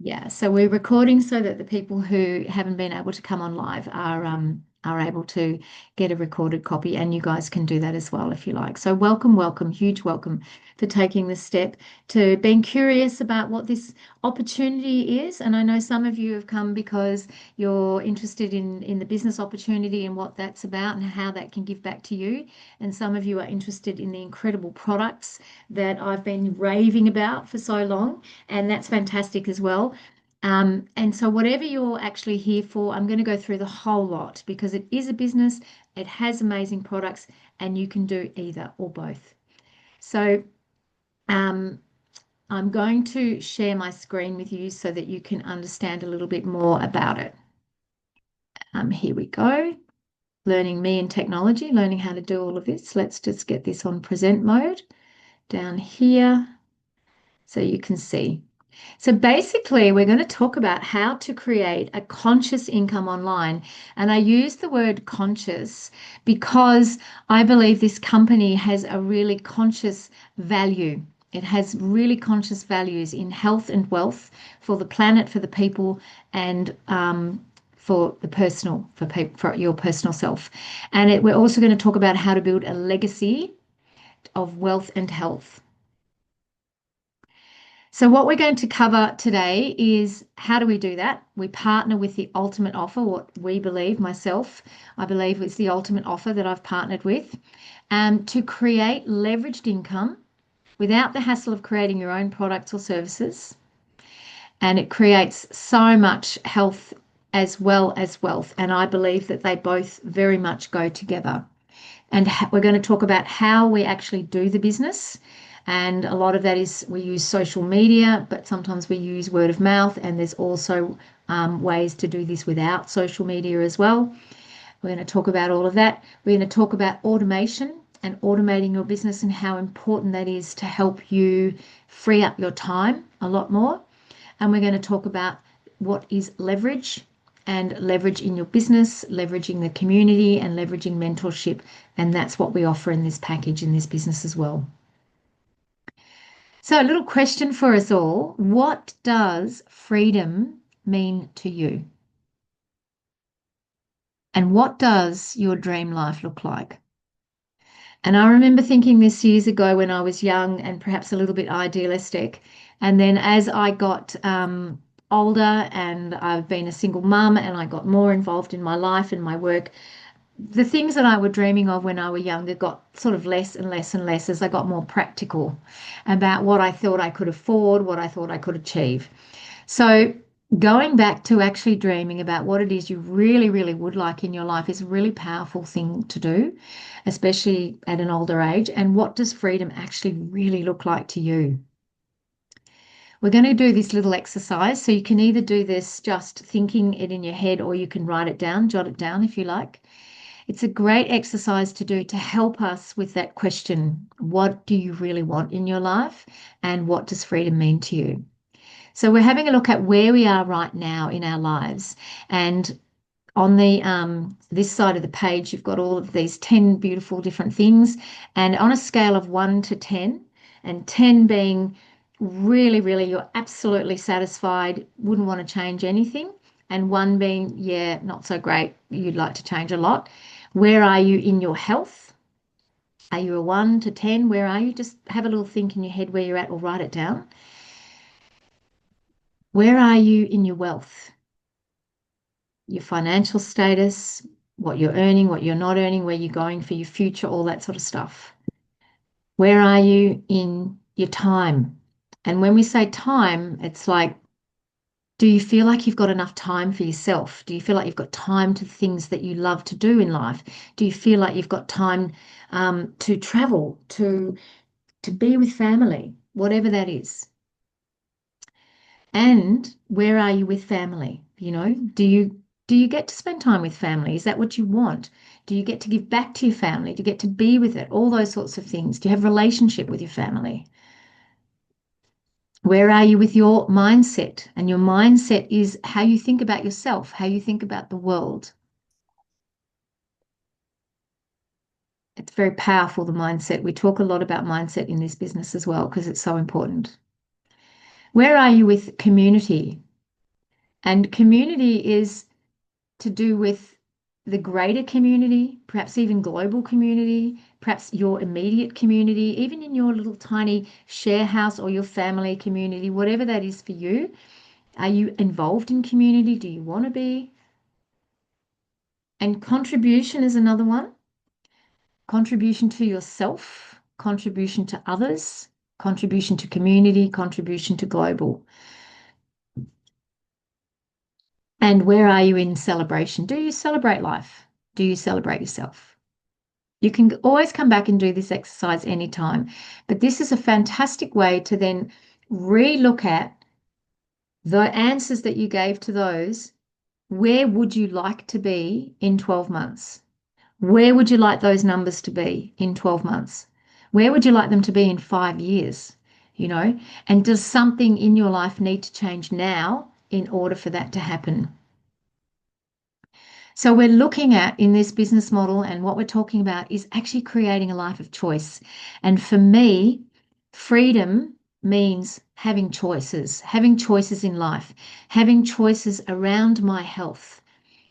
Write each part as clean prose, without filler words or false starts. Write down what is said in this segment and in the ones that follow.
Yeah, so we're recording so that the people who haven't been able to come on live are able to get a recorded copy, and you guys can do that as well if you like. So welcome, welcome, huge welcome for taking this step to being curious about what this opportunity is. And I know some of you have come because you're interested in the business opportunity and what that's about and how that can give back to you. And some of you are interested in the incredible products that I've been raving about for so long, and that's fantastic as well. And so, whatever you're actually here for, I'm going to go through the whole lot because it is a business, it has amazing products, and you can do either or both. So, um, I'm going to share my screen with you so that you can understand a little bit more about it. Here we go. Learning me and technology, learning how to do all of this. Let's just get this on present mode down here so you can see. So basically, we're going to talk about how to create a conscious income online. And I use the word conscious because I believe this company has a really conscious value. It has really conscious values in health and wealth for the planet, for the people, and for the personal, for people, for your personal self. And we're also going to talk about how to build a legacy of wealth and health. So, what we're going to cover today is how do we do that? We partner with the ultimate offer, what we believe, I believe it's the ultimate offer that I've partnered with, to create leveraged income without the hassle of creating your own products or services. And it creates so much health as well as wealth. And I believe that they both very much go together. And we're going to talk about how we actually do the business. And a lot of that is we use social media, but sometimes we use word of mouth. And there's also ways to do this without social media as well. We're going to talk about all of that. We're going to talk about automation and automating your business and how important that is to help you free up your time a lot more. And we're going to talk about what is leverage and leverage in your business, leveraging the community, and leveraging mentorship. And that's what we offer in this package, in this business as well. So, a little question for us all. What does freedom mean to you? And what does your dream life look like? And I remember thinking this years ago when I was young and perhaps a little bit idealistic. And then as I got older and I've been a single mum and I got more involved in my life and my work, the things that I were dreaming of when I was younger got sort of less and less and less as I got more practical about what I thought I could afford, what I thought I could achieve. So going back to actually dreaming about what it is you really, really would like in your life is a really powerful thing to do, especially at an older age. And what does freedom actually really look like to you? We're going to do this little exercise. So you can either do this just thinking it in your head or you can write it down, jot it down if you like. It's a great exercise to do to help us with that question. What do you really want in your life? And what does freedom mean to you? So we're having a look at where we are right now in our lives. And on the this side of the page, you've got all of these 10 beautiful different things. And on a scale of 1 to 10, and 10 being really, really, you're absolutely satisfied, wouldn't want to change anything, and 1 being, yeah, not so great, you'd like to change a lot. Where are you in your health? Are you a 1 to 10? Where are you? Just have a little think in your head where you're at or write it down. Where are you in your wealth? Your financial status, what you're earning, what you're not earning, where you're going for your future, all that sort of stuff. Where are you in your time? And when we say time, it's like, do you feel like you've got enough time for yourself? Do you feel like you've got time to things that you love to do in life? Do you feel like you've got time to travel, to be with family, whatever that is? And where are you with family? Do you get to spend time with family? Is that what you want? Do you get to give back to your family? Do you get to be with it? All those sorts of things. Do you have a relationship with your family? Where are you with your mindset? And your mindset is how you think about yourself, how you think about the world. It's very powerful, the mindset. We talk a lot about mindset in this business as well because it's so important. Where are you with community? And community is to do with the greater community, perhaps even global community, perhaps your immediate community, even in your little tiny share house or your family community, whatever that is for you. Are you involved in community? Do you want to be? And contribution is another one. Contribution to yourself, contribution to others, contribution to community, contribution to global. And where are you in celebration? Do you celebrate life? Do you celebrate yourself? You can always come back and do this exercise anytime, but this is a fantastic way to then re-look at the answers that you gave to those. Where would you like to be in 12 months? Where would you like those numbers to be in 12 months? Where would you like them to be in 5 years? You know, and does something in your life need to change now in order for that to happen? So we're looking at in this business model, and what we're talking about is actually creating a life of choice. And for me, freedom means having choices in life, having choices around my health,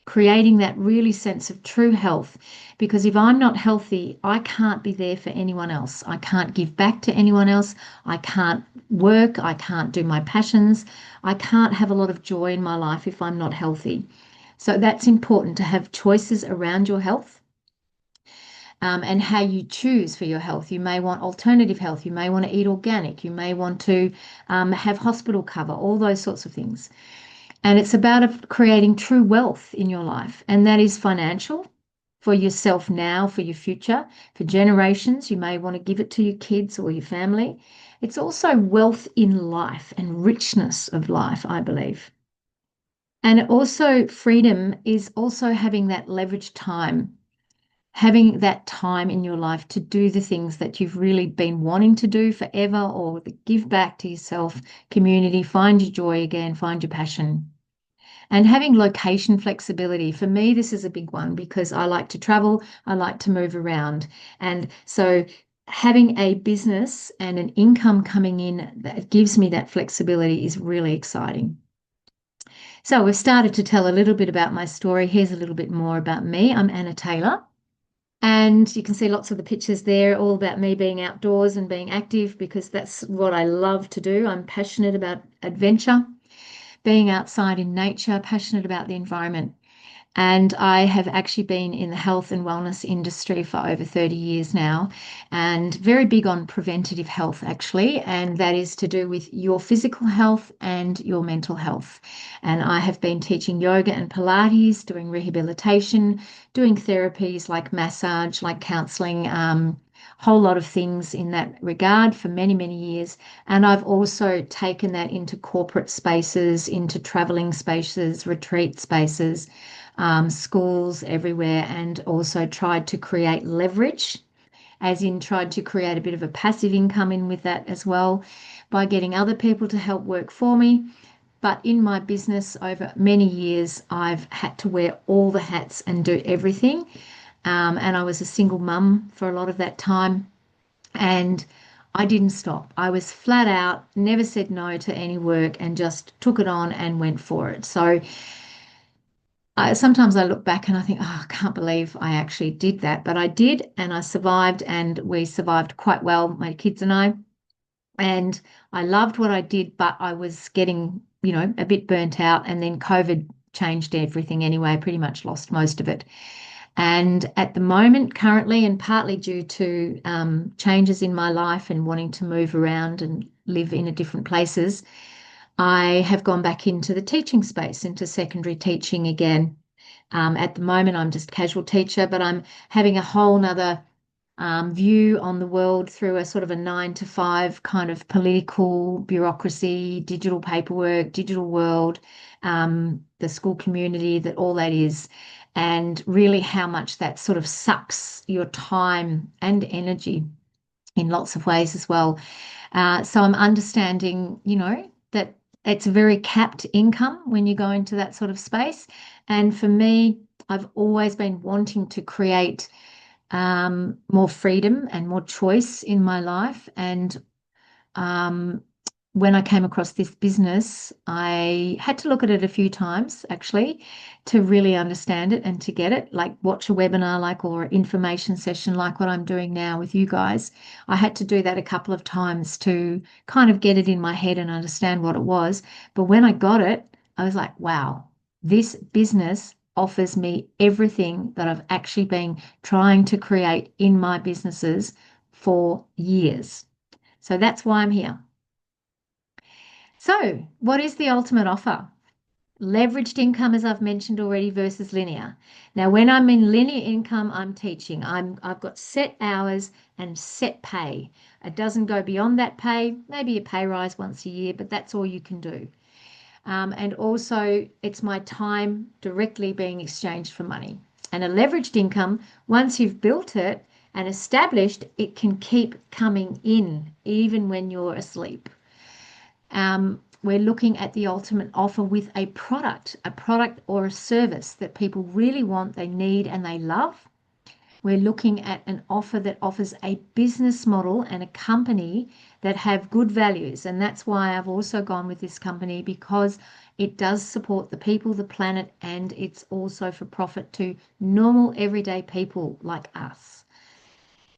creating that really sense of true health. Because if I'm not healthy, I can't be there for anyone else. I can't give back to anyone else. I can't work. I can't do my passions. I can't have a lot of joy in my life if I'm not healthy. So that's important to have choices around your health, and how you choose for your health. You may want alternative health. You may want to eat organic. You may want to have hospital cover, all those sorts of things. And it's about creating true wealth in your life. And that is financial for yourself now, for your future, for generations. You may want to give it to your kids or your family. It's also wealth in life and richness of life, I believe. And also, freedom is also having that leveraged time, having that time in your life to do the things that you've really been wanting to do forever, or give back to yourself, community, find your joy again, find your passion. And having location flexibility. For me, this is a big one because I like to travel, I like to move around. And so having a business and an income coming in that gives me that flexibility is really exciting. So we've started to tell a little bit about my story. Here's a little bit more about me. I'm Anna Taylor. And you can see lots of the pictures there, all about me being outdoors and being active because that's what I love to do. I'm passionate about adventure, being outside in nature, passionate about the environment. And I have actually been in the health and wellness industry for over 30 years now, and very big on preventative health, actually. And that is to do with your physical health and your mental health. And I have been teaching yoga and Pilates, doing rehabilitation, doing therapies like massage, like counseling, whole lot of things in that regard for many, many years. And I've also taken that into corporate spaces, into traveling spaces, retreat spaces, schools everywhere, and also tried to create leverage, as in tried to create a bit of a passive income in with that as well by getting other people to help work for me. But in my business over many years, I've had to wear all the hats and do everything. And I was a single mum for a lot of that time. And I didn't stop. I was flat out, never said no to any work and just took it on and went for it. So sometimes I look back and I think, oh, I can't believe I actually did that. But I did, and I survived, and we survived quite well, my kids and I. And I loved what I did, but I was getting, a bit burnt out. And then COVID changed everything anyway, pretty much lost most of it. And at the moment, currently, and partly due to changes in my life and wanting to move around and live in a different places, I have gone back into the teaching space, into secondary teaching again. At the moment, I'm just casual teacher, but I'm having a whole nother view on the world through a sort of a 9 to 5 kind of political bureaucracy, digital paperwork, digital world, the school community, that all that is, and really how much that sort of sucks your time and energy in lots of ways as well. So I'm understanding, that it's a very capped income when you go into that sort of space. And for me, I've always been wanting to create more freedom and more choice in my life. And um, when I came across this business, I had to look at it a few times actually to really understand it and to get it, like watch a webinar, like or information session, like what I'm doing now with you guys. I had to do that a couple of times to kind of get it in my head and understand what it was. But when I got it, I was like, wow, this business offers me everything that I've actually been trying to create in my businesses for years. So that's why I'm here. So, what is the ultimate offer? Leveraged income, as I've mentioned already, versus linear. Now, when I'm in linear income, I'm teaching. I've got set hours and set pay. It doesn't go beyond that pay, maybe a pay rise once a year, but that's all you can do. And also, it's my time directly being exchanged for money. And a leveraged income, once you've built it and established, it can keep coming in even when you're asleep. We're looking at the ultimate offer with a product or a service that people really want, they need, and they love. We're looking at an offer that offers a business model and a company that have good values. And that's why I've also gone with this company, because it does support the people, the planet, and it's also for profit to normal, everyday people like us.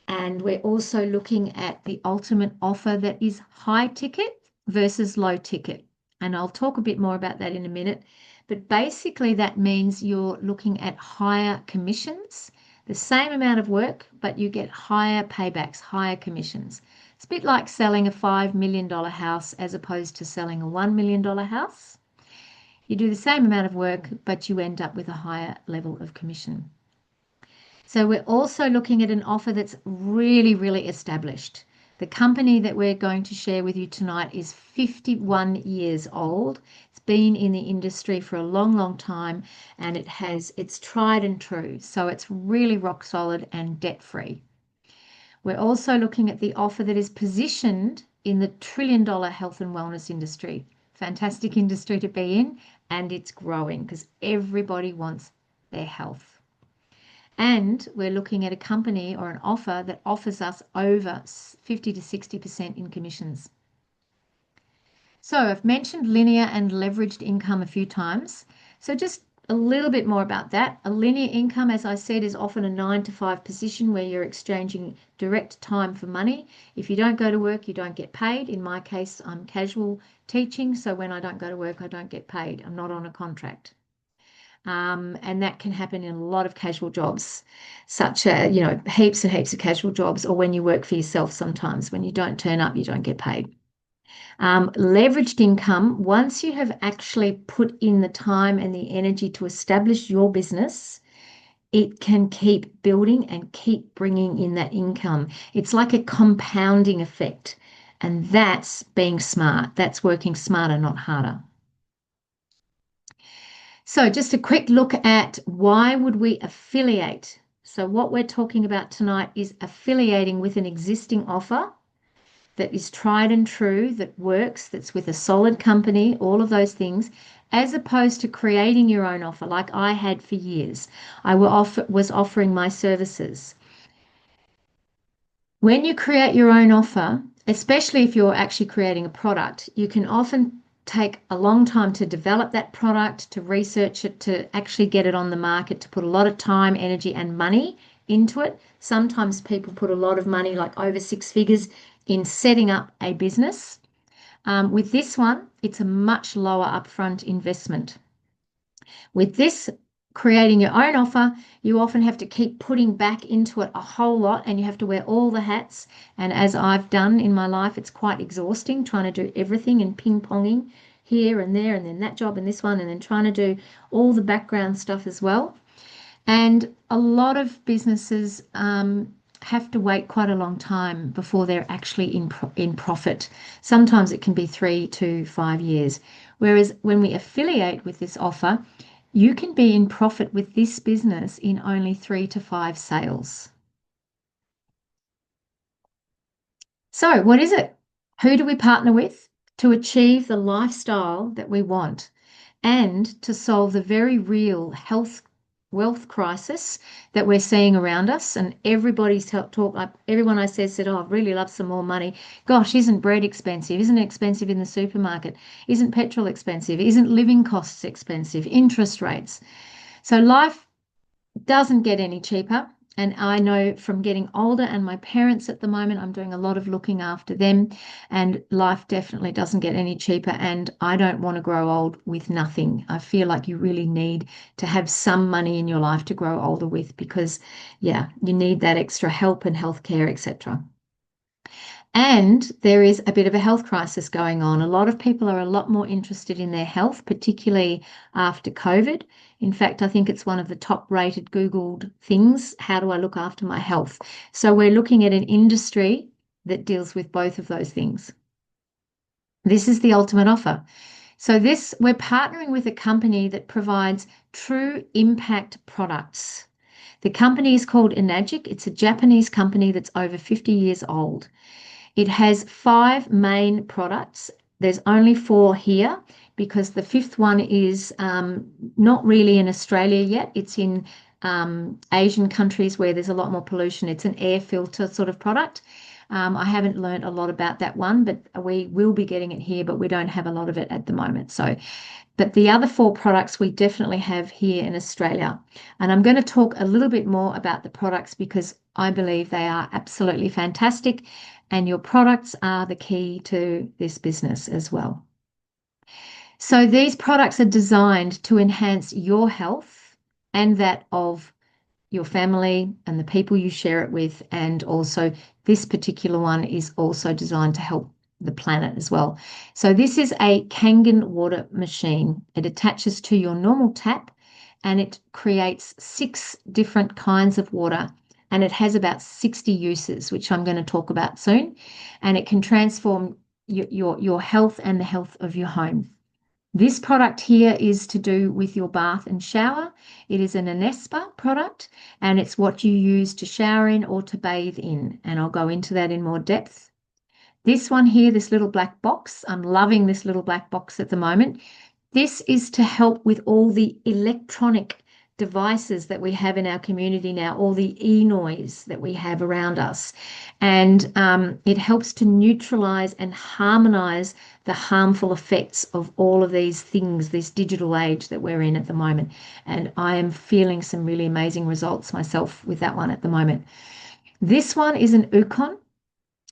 And we're also looking at the ultimate offer that is high ticket versus low ticket. And I'll talk a bit more about that in a minute. But basically, that means you're looking at higher commissions, the same amount of work, but you get higher paybacks, higher commissions. It's a bit like selling a $5 million house as opposed to selling a $1 million house. You do the same amount of work, but you end up with a higher level of commission. So we're also looking at an offer that's really, really established. The company that we're going to share with you tonight is 51 years old. It's been in the industry for a long, long time, and it's tried and true. So it's really rock solid and debt free. We're also looking at the offer that is positioned in the $1 trillion health and wellness industry. Fantastic industry to be in, and it's growing because everybody wants their health. And we're looking at a company or an offer that offers us over 50 to 60% in commissions. So I've mentioned linear and leveraged income a few times. So just a little bit more about that. A linear income, as I said, is often a 9 to 5 position where you're exchanging direct time for money. If you don't go to work, you don't get paid. In my case, I'm casual teaching, so when I don't go to work, I don't get paid. I'm not on a contract. And that can happen in a lot of casual jobs, such as, heaps and heaps of casual jobs, or when you work for yourself sometimes. When you don't turn up, you don't get paid. Leveraged income, once you have actually put in the time and the energy to establish your business, it can keep building and keep bringing in that income. It's like a compounding effect. And that's being smart. That's working smarter, not harder. So just a quick look at why would we affiliate? So what we're talking about tonight is affiliating with an existing offer that is tried and true, that works, that's with a solid company, all of those things, as opposed to creating your own offer like I had for years. I was offering my services. When you create your own offer, especially if you're actually creating a product, you can often take a long time to develop that product, to research it, to actually get it on the market, to put a lot of time, energy, and money into it. Sometimes people put a lot of money, like over 6 figures, in setting up a business. With this one, it's a much lower upfront investment. With this, creating your own offer, you often have to keep putting back into it a whole lot, and you have to wear all the hats. And as I've done in my life, it's quite exhausting trying to do everything and ping-ponging here and there, and then that job and this one, and then trying to do all the background stuff as well. And a lot of businesses have to wait quite a long time before they're actually in profit. Sometimes it can be 3 to 5 years. Whereas when we affiliate with this offer, you can be in profit with this business in only 3 to 5 sales. So, what is it? Who do we partner with to achieve the lifestyle that we want and to solve the very real health wealth crisis that we're seeing around us, and everybody's talk like everyone I said, oh, I'd really love some more money. Gosh, isn't bread expensive? Isn't it expensive in the supermarket? Isn't petrol expensive? Isn't living costs expensive? Interest rates. So life doesn't get any cheaper. And I know from getting older and my parents at the moment, I'm doing a lot of looking after them, and life definitely doesn't get any cheaper. And I don't want to grow old with nothing. I feel like you really need to have some money in your life to grow older with because, yeah, you need that extra help and healthcare, etc. And there is a bit of a health crisis going on. A lot of people are a lot more interested in their health, particularly after COVID. In fact, I think it's one of the top rated Googled things. How do I look after my health? So we're looking at an industry that deals with both of those things. This is the ultimate offer. So we're partnering with a company that provides true impact products. The company is called Enagic. It's a Japanese company that's over 50 years old. It has 5 main products. There's only 4 here because the 5th one is not really in Australia yet. It's in Asian countries where there's a lot more pollution. It's an air filter sort of product. I haven't learned a lot about that one, but we will be getting it here, but we don't have a lot of it at the moment. So, but the other 4 products we definitely have here in Australia. And I'm going to talk a little bit more about the products because I believe they are absolutely fantastic. And your products are the key to this business as well. So these products are designed to enhance your health and that of your family and the people you share it with. And also, this particular one is also designed to help the planet as well. So this is a Kangen water machine. It attaches to your normal tap and it creates 6 different kinds of water, and it has about 60 uses, which I'm going to talk about soon. And it can transform your health and the health of your home. This product here is to do with your bath and shower. It is an Anespa product, and it's what you use to shower in or to bathe in. And I'll go into that in more depth. This one here, this little black box, I'm loving this little black box at the moment. This is to help with all the electronic devices that we have in our community now, all the e-noise that we have around us. And it helps to neutralize and harmonize the harmful effects of all of these things, this digital age that we're in at the moment. And I am feeling some really amazing results myself with that one at the moment. This one is an Ukon,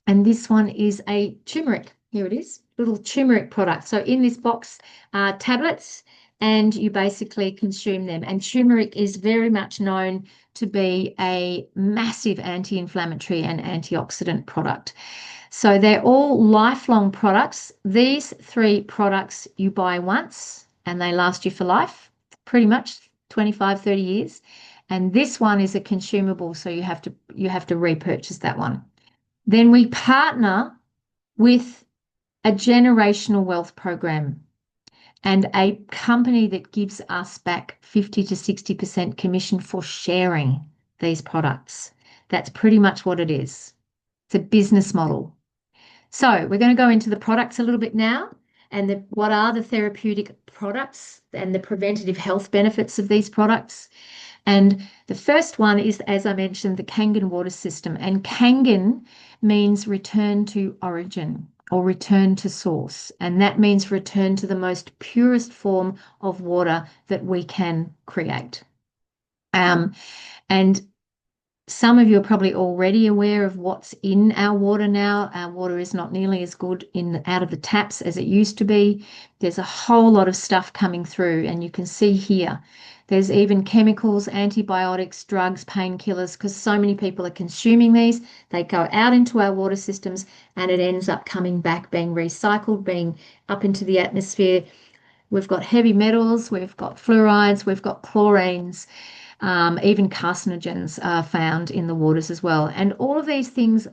and this one is a turmeric. Here it is, little turmeric product. So in this box are tablets, and you basically consume them. And turmeric is very much known to be a massive anti-inflammatory and antioxidant product. So they're all lifelong products. These 3 products you buy once and they last you for life, pretty much 25, 30 years. And this one is a consumable, so you have to repurchase that one. Then we partner with a generational wealth program and a company that gives us back 50 to 60% commission for sharing these products. That's pretty much what it is. It's a business model. So we're going to go into the products a little bit now, and what are the therapeutic products and the preventative health benefits of these products. And the first one is, as I mentioned, the Kangen water system. And Kangen means return to origin or return to source. And that means return to the most purest form of water that we can create. And some of you are probably already aware of what's in our water now. Our water is not nearly as good out of the taps as it used to be. There's a whole lot of stuff coming through, and you can see here. There's even chemicals, antibiotics, drugs, painkillers, because so many people are consuming these. They go out into our water systems and it ends up coming back, being recycled, being up into the atmosphere. We've got heavy metals, we've got fluorides, we've got chlorines, even carcinogens are found in the waters as well. And all of these things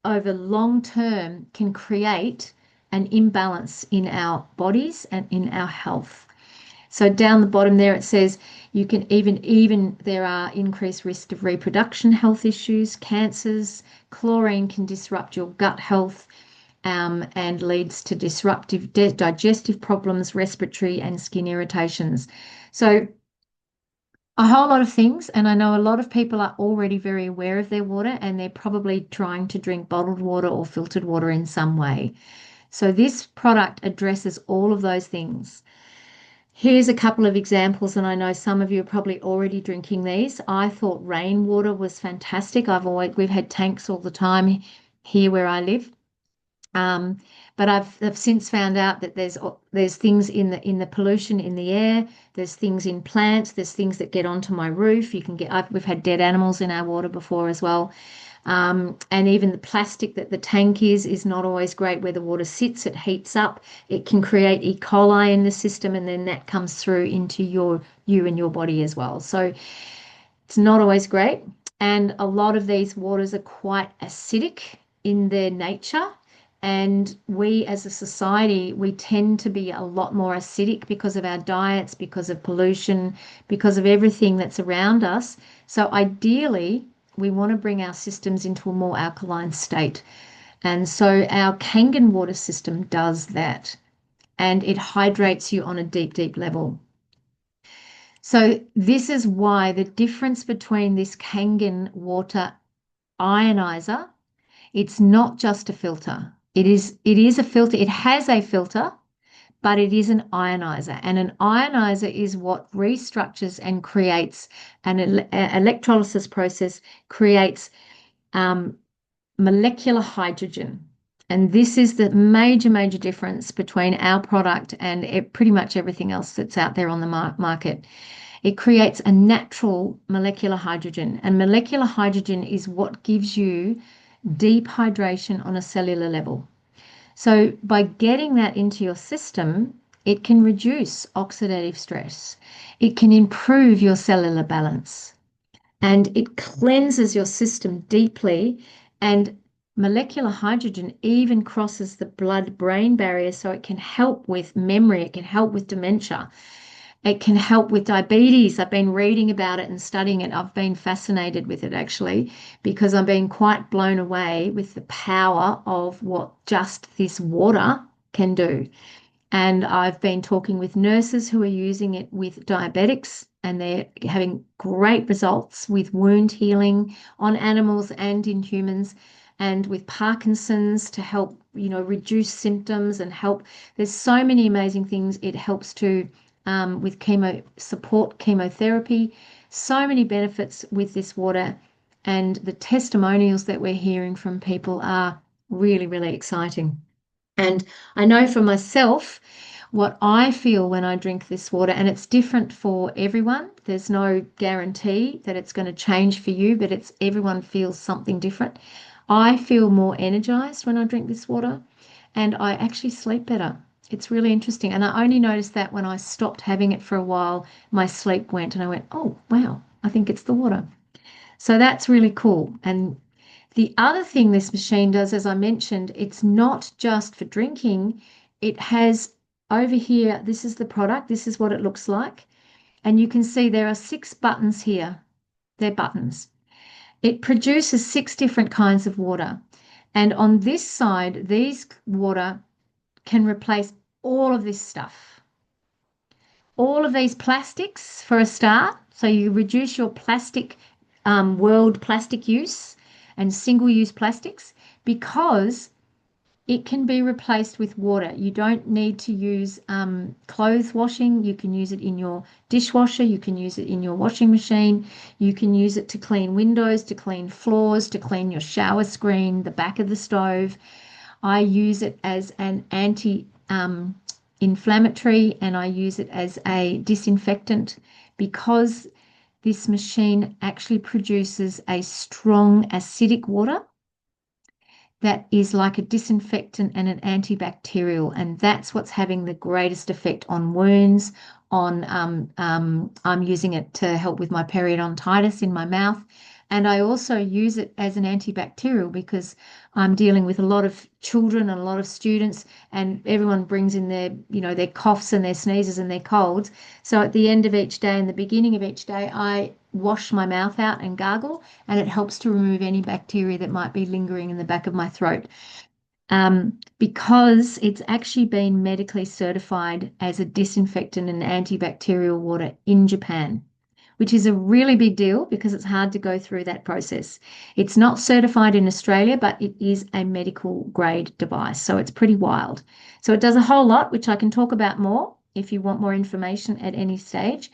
over long term can create an imbalance in our bodies and in our health. So down the bottom there, it says you can even there are increased risk of reproduction health issues, cancers. Chlorine can disrupt your gut health and leads to disruptive digestive problems, respiratory and skin irritations. So A whole lot of things, and I know a lot of people are already very aware of their water and they're probably trying to drink bottled water or filtered water in some way. So this product addresses all of those things. Here's a couple of examples, and I know some of you are probably already drinking these. I thought rainwater was fantastic. We've had tanks all the time here where I live. Um, but I've since found out that there's things in the pollution in the air. There's things in plants. There's things that get onto my roof. We've had dead animals in our water before as well. And even the plastic that the tank is not always great where the water sits. It heats up. It can create E. coli in the system, and then that comes through into you and your body as well. So it's not always great. And a lot of these waters are quite acidic in their nature. And we as a society, we tend to be a lot more acidic because of our diets, because of pollution, because of everything that's around us. So ideally, we want to bring our systems into a more alkaline state. And so our Kangen water system does that. And it hydrates you on a deep, deep level. So this is why the difference between this Kangen water ionizer, it's not just a filter. It is a filter. It has a filter, but it is an ionizer. And an ionizer is what restructures and creates electrolysis process creates um, molecular hydrogen. And this is the major, major difference between our product and pretty much everything else that's out there on the market. It creates a natural molecular hydrogen, and molecular hydrogen is what gives you deep hydration on a cellular level. So, by getting that into your system, it can reduce oxidative stress, it can improve your cellular balance, and it cleanses your system deeply. And molecular hydrogen even crosses the blood brain barrier, so it can help with memory, it can help with dementia. It can help with diabetes. I've been reading about it and studying it. I've been fascinated with it actually because I've been quite blown away with the power of what just this water can do. And I've been talking with nurses who are using it with diabetics, and they're having great results with wound healing on animals and in humans, and with Parkinson's to help, reduce symptoms and help. There's so many amazing things. It helps to with chemotherapy. So many benefits with this water, and the testimonials that we're hearing from people are really, really exciting. And I know for myself what I feel when I drink this water, and it's different for everyone. There's no guarantee that it's going to change for you, but everyone feels something different. I feel more energized when I drink this water, and I actually sleep better. It's really interesting. And I only noticed that when I stopped having it for a while, my sleep went, and I went, oh, wow, I think it's the water. So that's really cool. And the other thing this machine does, as I mentioned, it's not just for drinking. It has over here, this is the product, this is what it looks like. And you can see there are 6 buttons here. They're buttons. It produces 6 different kinds of water. And on this side, these water can replace all of this stuff. All of these plastics for a start. So you reduce your plastic world plastic use and single-use plastics because it can be replaced with water. You don't need to use clothes washing. You can use it in your dishwasher. You can use it in your washing machine. You can use it to clean windows, to clean floors, to clean your shower screen, the back of the stove. I use it as an anti-inflammatory, and I use it as a disinfectant because this machine actually produces a strong acidic water that is like a disinfectant and an antibacterial, and that's what's having the greatest effect on wounds. I'm using it to help with my periodontitis in my mouth, and I also use it as an antibacterial because I'm dealing with a lot of children and a lot of students, and everyone brings in their coughs and their sneezes and their colds. So at the end of each day and the beginning of each day, I wash my mouth out and gargle, and it helps to remove any bacteria that might be lingering in the back of my throat. Because it's actually been medically certified as a disinfectant and antibacterial water in Japan, which is a really big deal because it's hard to go through that process. It's not certified in Australia, but it is a medical grade device. So it's pretty wild. So it does a whole lot, which I can talk about more if you want more information at any stage.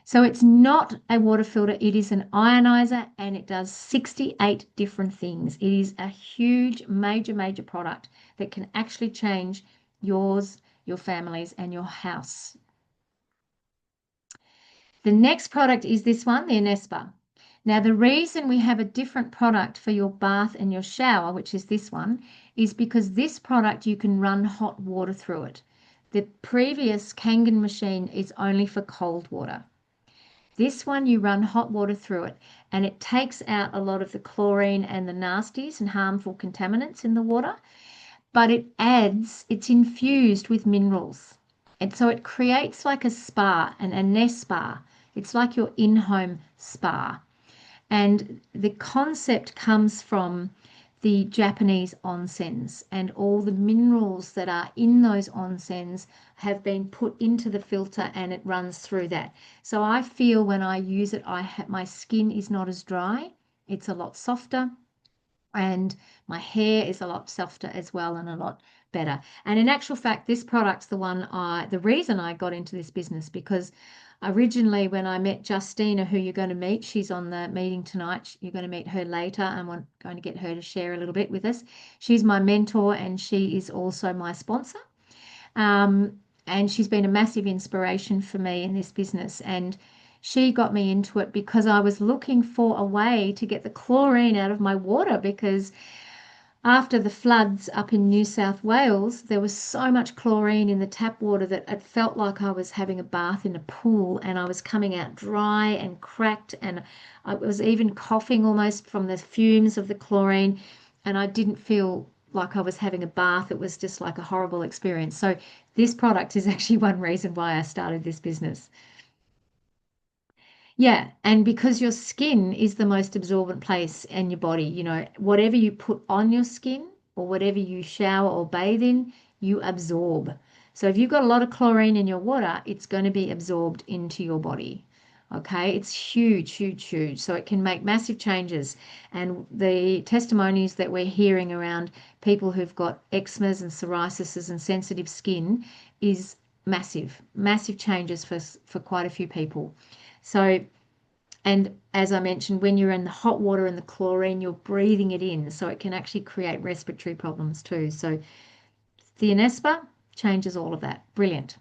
So it's not a water filter, it is an ionizer and it does 68 different things. It is a huge, major product that can actually change yours, your family's, and your house. The next product is this one, the Inespa. Now, the reason we have a different product for your bath and your shower, which is this one, is because this product you can run hot water through it. The previous Kangen machine is only for cold water. This one you run hot water through it and it takes out a lot of the chlorine and the nasties and harmful contaminants in the water, but it's infused with minerals. And so it creates like a spa, a nest spa. It's like your in-home spa. And the concept comes from the Japanese onsens, and all the minerals that are in those onsens have been put into the filter and it runs through that. So I feel when I use it, my skin is not as dry. It's a lot softer and my hair is a lot softer as well and a lot better. And in actual fact, this product's the reason I got into this business, because originally when I met Justina, who you're going to meet, she's on the meeting tonight. You're going to meet her later. I'm going to get her to share a little bit with us. She's my mentor and she is also my sponsor. And she's been a massive inspiration for me in this business. And she got me into it because I was looking for a way to get the chlorine out of my water, because after the floods up in New South Wales, there was so much chlorine in the tap water that it felt like I was having a bath in a pool and I was coming out dry and cracked, and I was even coughing almost from the fumes of the chlorine, and I didn't feel like I was having a bath. It was just like a horrible experience. So this product is actually one reason why I started this business. Yeah, and because your skin is the most absorbent place in your body, whatever you put on your skin or whatever you shower or bathe in, you absorb. So if you've got a lot of chlorine in your water, it's going to be absorbed into your body. Okay, it's huge. So it can make massive changes. And the testimonies that we're hearing around people who've got eczemas and psoriasis and sensitive skin is massive changes for quite a few people. So, and as I mentioned, when you're in the hot water and the chlorine, you're breathing it in. So it can actually create respiratory problems too. So the Anespa changes all of that. Brilliant.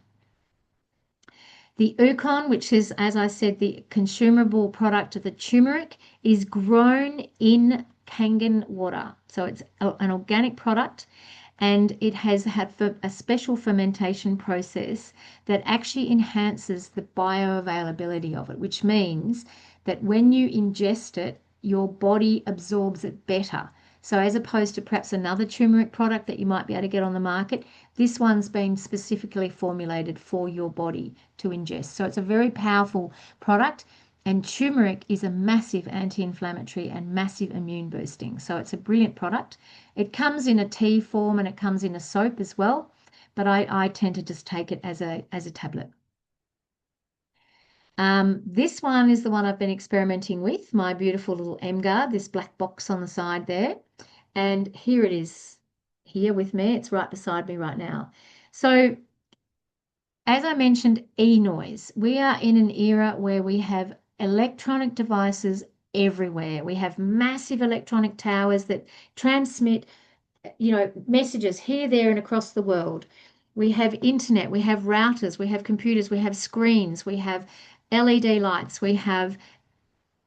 The Ukon, which is, as I said, the consumable product of the turmeric, is grown in Kangen water. So it's an organic product and it has had a special fermentation process that actually enhances the bioavailability of it, which means that when you ingest it, your body absorbs it better. So as opposed to perhaps another turmeric product that you might be able to get on the market, this one's been specifically formulated for your body to ingest. So it's a very powerful product. And turmeric is a massive anti-inflammatory and massive immune boosting. So it's a brilliant product. It comes in a tea form and it comes in a soap as well, but I tend to just take it as a tablet. This one is the one I've been experimenting with, my beautiful little M-Guard, this black box on the side there. And here it is, here with me. It's right beside me right now. So as I mentioned, e-noise. We are in an era where we have electronic devices everywhere. We have massive electronic towers that transmit, messages here, there, and across the world. We have internet, we have routers, we have computers, we have screens, we have LED lights, we have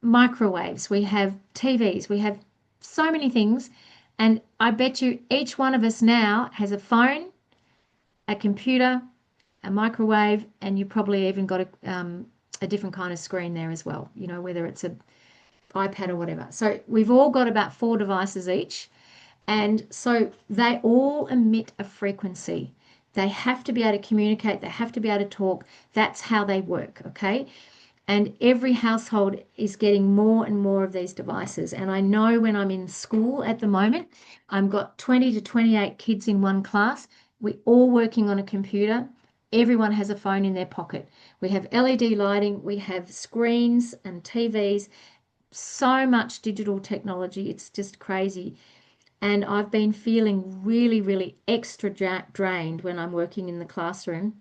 microwaves, we have TVs, we have so many things. And I bet you each one of us now has a phone, a computer, a microwave, and you probably even got a different kind of screen there as well, whether it's an iPad or whatever. So we've all got about 4 devices each. And so they all emit a frequency. They have to be able to communicate. They have to be able to talk. That's how they work, okay? And every household is getting more and more of these devices. And I know when I'm in school at the moment, I've got 20 to 28 kids in one class. We're all working on a computer. Everyone has a phone in their pocket. We have LED lighting, we have screens and TVs, so much digital technology. It's just crazy. And I've been feeling really, really extra drained when I'm working in the classroom.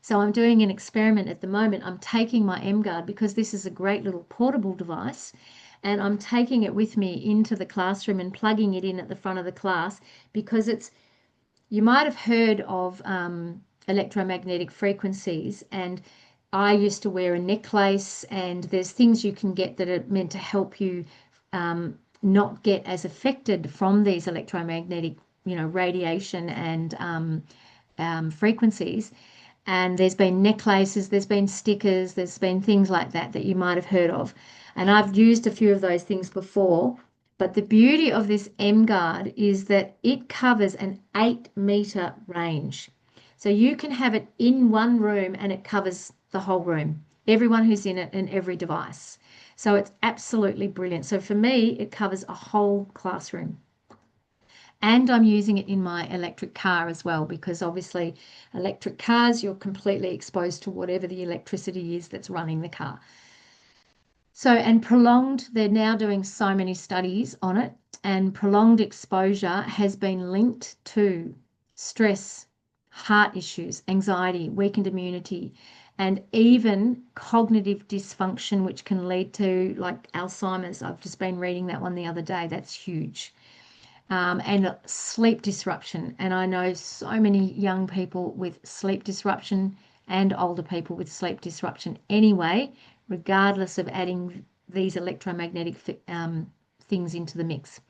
So I'm doing an experiment at the moment. I'm taking my M-Guard because this is a great little portable device, and I'm taking it with me into the classroom and plugging it in at the front of the class because you might have heard of electromagnetic frequencies, and I used to wear a necklace, and there's things you can get that are meant to help you not get as affected from these electromagnetic, radiation and frequencies. And there's been necklaces, there's been stickers, there's been things like that that you might have heard of. And I've used a few of those things before. But the beauty of this M Guard is that it covers an 8-meter range. So you can have it in one room and it covers the whole room, everyone who's in it and every device. So it's absolutely brilliant. So for me, it covers a whole classroom. And I'm using it in my electric car as well, because obviously electric cars, you're completely exposed to whatever the electricity is that's running the car. So, and prolonged, they're now doing so many studies on it, and prolonged exposure has been linked to stress, heart issues, anxiety, weakened immunity, and even cognitive dysfunction, which can lead to like Alzheimer's. I've just been reading that one the other day. That's huge. And sleep disruption. And I know so many young people with sleep disruption and older people with sleep disruption anyway, regardless of adding these electromagnetic things into the mix.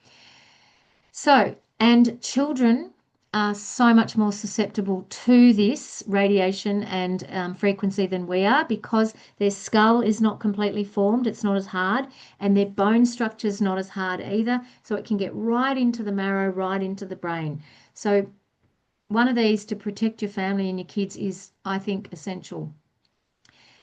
So, and children are so much more susceptible to this radiation and frequency than we are because their skull is not completely formed, it's not as hard, and their bone structure is not as hard either. So it can get right into the marrow, right into the brain. So, one of these to protect your family and your kids is, I think, essential.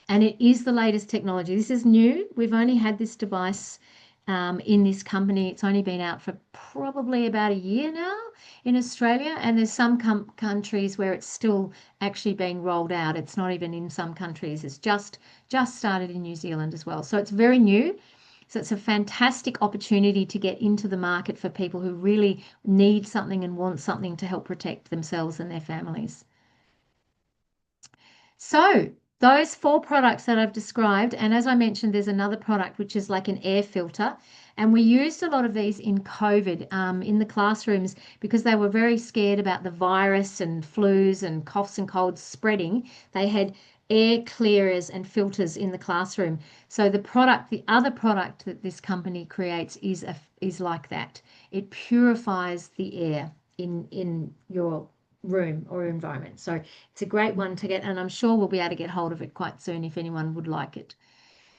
And it is the latest technology. This is new. We've only had this device in this company. It's only been out for probably about a year now in Australia, and there's some countries where it's still actually being rolled out. It's not even in some countries. It's just started in New Zealand as well. So it's very new. So it's a fantastic opportunity to get into the market for people who really need something and want something to help protect themselves and their families. So those 4 products that I've described, and as I mentioned, there's another product which is like an air filter. And we used a lot of these in COVID in the classrooms because they were very scared about the virus and flus and coughs and colds spreading. They had air clearers and filters in the classroom. So the other product that this company creates is like that. It purifies the air in your room or environment. So it's a great one to get, and I'm sure we'll be able to get hold of it quite soon if anyone would like it.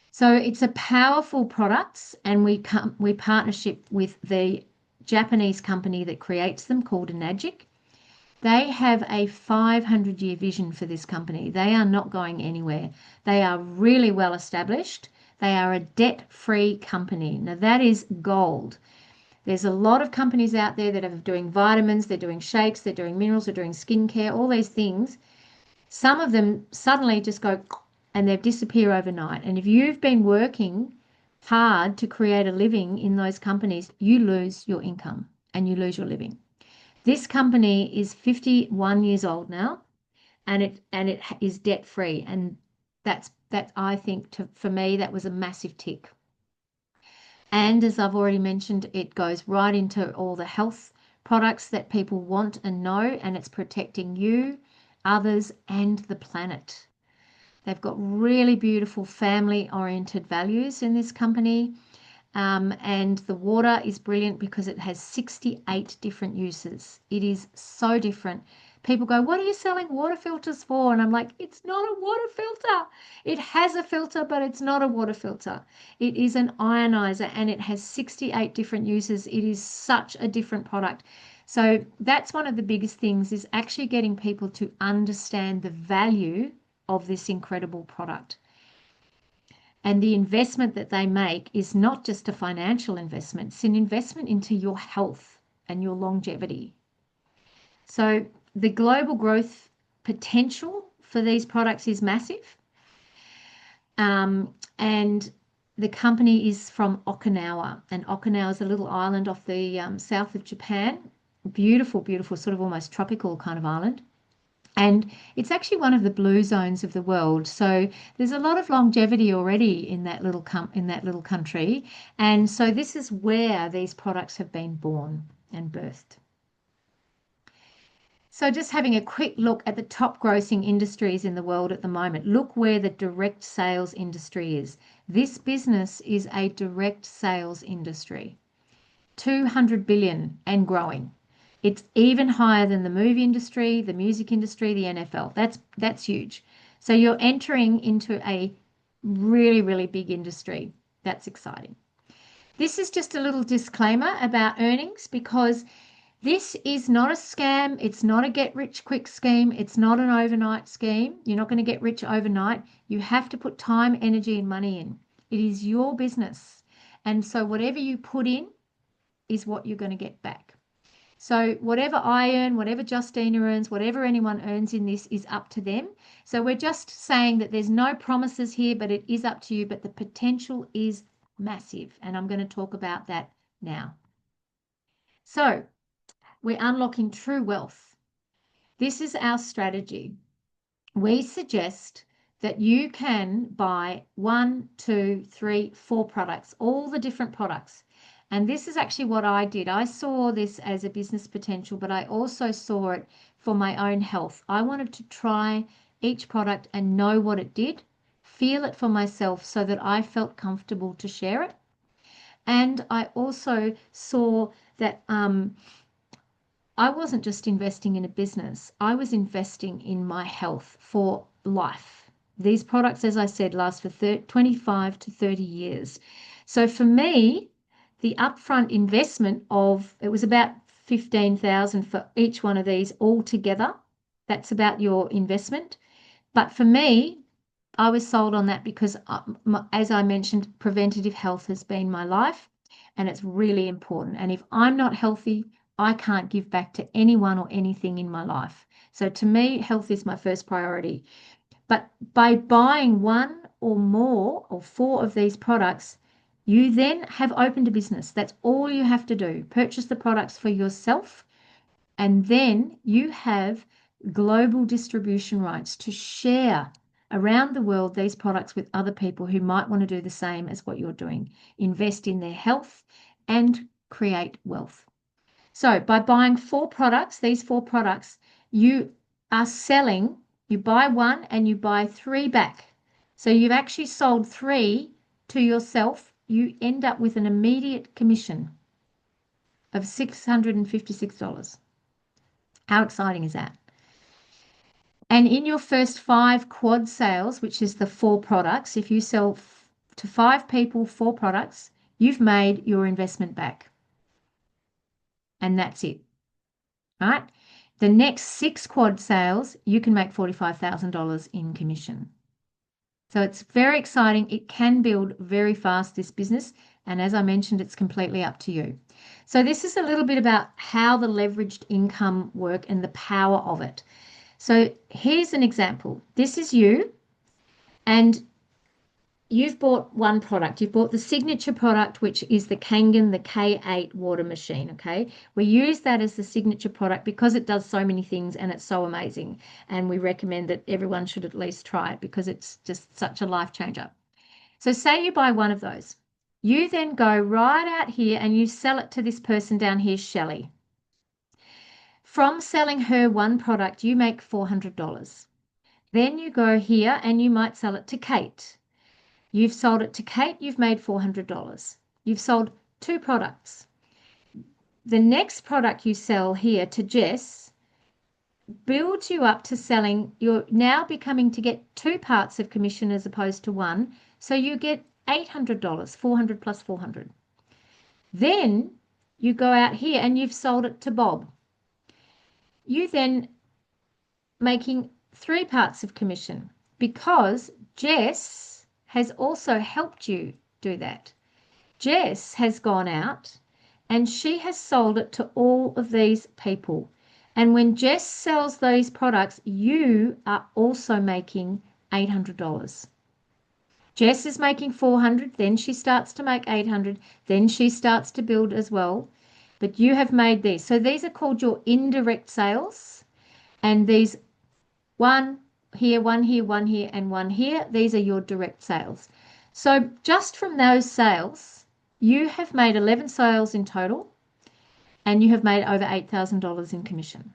So it's a powerful product, and we partnership with the Japanese company that creates them called Enagic. They have a 500-year vision for this company. They are not going anywhere. They are really well established. They are a debt-free company. Now that is gold. There's a lot of companies out there that are doing vitamins, they're doing shakes, they're doing minerals, they're doing skincare, all these things. Some of them suddenly just go and they disappear overnight. And if you've been working hard to create a living in those companies, you lose your income and you lose your living. This company is 51 years old now, and it is debt free, and that I think for me that was a massive tick. And as I've already mentioned, it goes right into all the health products that people want and know, and it's protecting you, others, and the planet. They've got really beautiful family oriented values in this company. And the water is brilliant because it has 68 different uses. It is so different. People go, "What are you selling water filters for?" And I'm like, "It's not a water filter. It has a filter, but it's not a water filter. It is an ionizer and it has 68 different uses. It is such a different product." So that's one of the biggest things is actually getting people to understand the value of this incredible product. And the investment that they make is not just a financial investment, it's an investment into your health and your longevity. So the global growth potential for these products is massive. And the company is from Okinawa, and Okinawa is a little island off the south of Japan. Beautiful, beautiful, sort of almost tropical kind of island. And it's actually one of the blue zones of the world. So there's a lot of longevity already in that little country. And so this is where these products have been born and birthed. So just having a quick look at the top grossing industries in the world at the moment. Look where the direct sales industry is. This business is a direct sales industry. 200 billion and growing. It's even higher than the movie industry, the music industry, the NFL. That's huge. So you're entering into a really, really big industry. That's exciting. This is just a little disclaimer about earnings, because this is not a scam. It's not a get rich quick scheme. It's not an overnight scheme. You're not going to get rich overnight. You have to put time, energy, and money in. It is your business. And so whatever you put in is what you're going to get back. So whatever I earn, whatever Justina earns, whatever anyone earns in this is up to them. So we're just saying that there's no promises here, but it is up to you. But the potential is massive. And I'm going to talk about that now. So we're unlocking true wealth. This is our strategy. We suggest that you can buy 1, 2, 3, 4 products, all the different products. And this is actually what I did. I saw this as a business potential, but I also saw it for my own health. I wanted to try each product and know what it did, feel it for myself so that I felt comfortable to share it. And I also saw that I wasn't just investing in a business, I was investing in my health for life. These products, as I said, last for 25 to 30 years. So for me, the upfront investment it was about 15,000 for each one of these all together. That's about your investment. But for me, I was sold on that because, as I mentioned, preventative health has been my life, and it's really important. And if I'm not healthy, I can't give back to anyone or anything in my life. So to me, health is my first priority. But by buying 1 or more or 4 of these products, you then have opened a business. That's all you have to do. Purchase the products for yourself, and then you have global distribution rights to share around the world these products with other people who might want to do the same as what you're doing. Invest in their health and create wealth. So by buying 4 products, these 4 products, you are selling, you buy 1 and you buy 3 back. So you've actually sold 3 to yourself. You end up with an immediate commission of $656. How exciting is that? And in your first 5 quad sales, which is the 4 products, if you sell to 5 people 4 products, you've made your investment back. And that's it. Right? The next 6 quad sales, you can make $45,000 in commission. So it's very exciting. It can build very fast, this business. And as I mentioned, it's completely up to you. So this is a little bit about how the leveraged income work and the power of it. So here's an example. This is you, and you've bought one product. You've bought the signature product, which is the Kangen, the K8 water machine, okay? We use that as the signature product because it does so many things and it's so amazing. And we recommend that everyone should at least try it because it's just such a life changer. So say you buy one of those. You then go right out here and you sell it to this person down here, Shelley. From selling her one product, you make $400. Then you go here and you might sell it to Kate. You've sold it to Kate, you've made $400. You've sold 2 products. The next product you sell here to Jess builds you up to selling, you're now becoming to get 2 parts of commission as opposed to 1. So you get $800, 400 plus 400. Then you go out here and you've sold it to Bob. You then making 3 parts of commission because Jess has also helped you do that. Jess has gone out and she has sold it to all of these people. And when Jess sells those products, you are also making $800. Jess is making 400, then she starts to make 800, then she starts to build as well. But you have made these. So these are called your indirect sales. And these one here, one here, one here, and one here, these are your direct sales. So just from those sales, you have made 11 sales in total, and you have made over $8,000 in commission.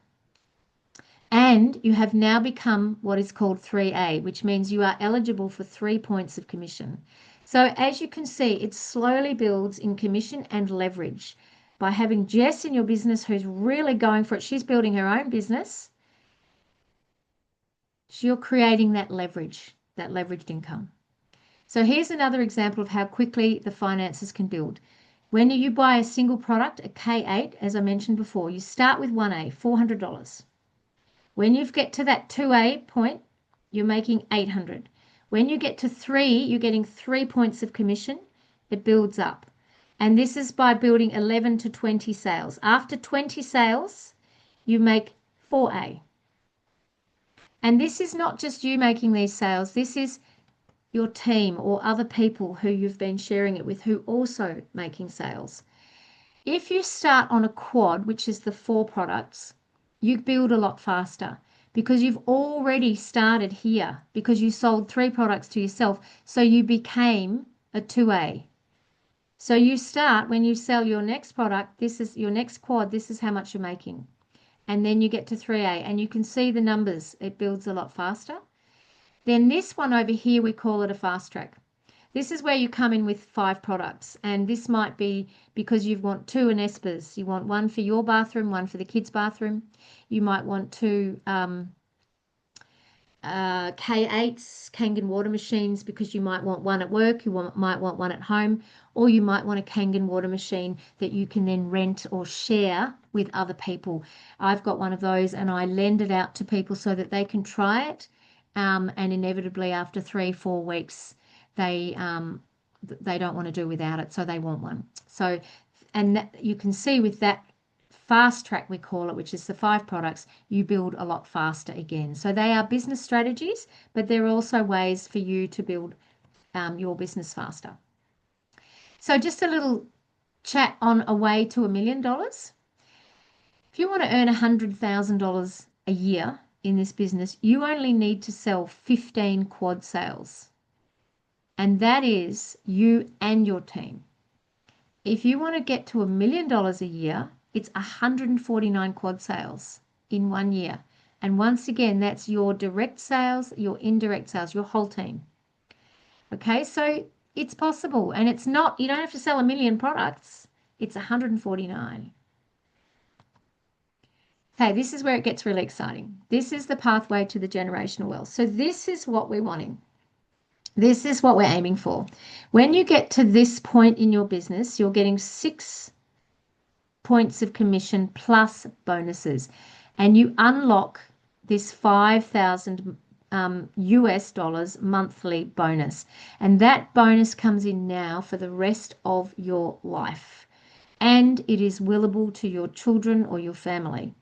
And you have now become what is called 3A, which means you are eligible for 3 points of commission. So as you can see, it slowly builds in commission and leverage. By having Jess in your business who's really going for it, she's building her own business. So you're creating that leverage, that leveraged income. So here's another example of how quickly the finances can build. When you buy a single product, a K8, as I mentioned before, you start with 1A, $400. When you get to that 2A point, you're making 800. When you get to 3, you're getting 3 points of commission. It builds up. And this is by building 11 to 20 sales. After 20 sales, you make 4A. And this is not just you making these sales. This is your team or other people who you've been sharing it with who also making sales. If you start on a quad, which is the 4 products, you build a lot faster because you've already started here because you sold 3 products to yourself. So you became a 2A. So you start when you sell your next product, this is your next quad, this is how much you're making. And then you get to 3A and you can see the numbers. It builds a lot faster. Then this one over here, we call it a fast track. This is where you come in with 5 products, and this might be because you want 2 Inespers. You want one for your bathroom, one for the kids' bathroom. You might want 2 K8s, Kangen water machines, because you might want one at work, might want one at home, or you might want a Kangen water machine that you can then rent or share with other people. I've got one of those and I lend it out to people so that they can try it, and inevitably after 3-4 weeks they don't want to do without it, so they want one. So, and that, you can see with that fast track, we call it, which is the 5 products, you build a lot faster again. So they are business strategies, but they're also ways for you to build your business faster. So just a little chat on a way to $1 million. If you want to earn $100,000 a year in this business, you only need to sell 15 quad sales. And that is you and your team. If you want to get to $1 million a year, it's 149 quad sales in 1 year. And once again, that's your direct sales, your indirect sales, your whole team. Okay, so it's possible. And it's not, you don't have to sell 1 million products. It's 149. Okay, this is where it gets really exciting. This is the pathway to the generational wealth. So this is what we're wanting. This is what we're aiming for. When you get to this point in your business, you're getting 6 points of commission plus bonuses, and you unlock this 5,000 US dollars monthly bonus, and that bonus comes in now for the rest of your life, and it is willable to your children or your family.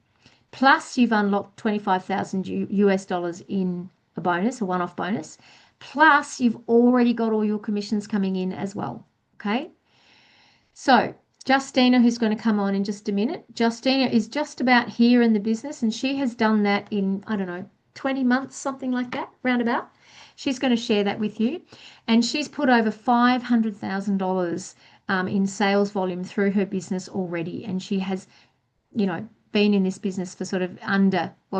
Plus you've unlocked 25,000 US dollars in a bonus, a one-off bonus, plus you've already got all your commissions coming in as well. Okay, so Justina, who's going to come on in just a minute. Justina is just about here in the business, and she has done that in, I don't know, 20 months, something like that, roundabout. She's going to share that with you. And she's put over $500,000 in sales volume through her business already. And she has, been in this business for sort of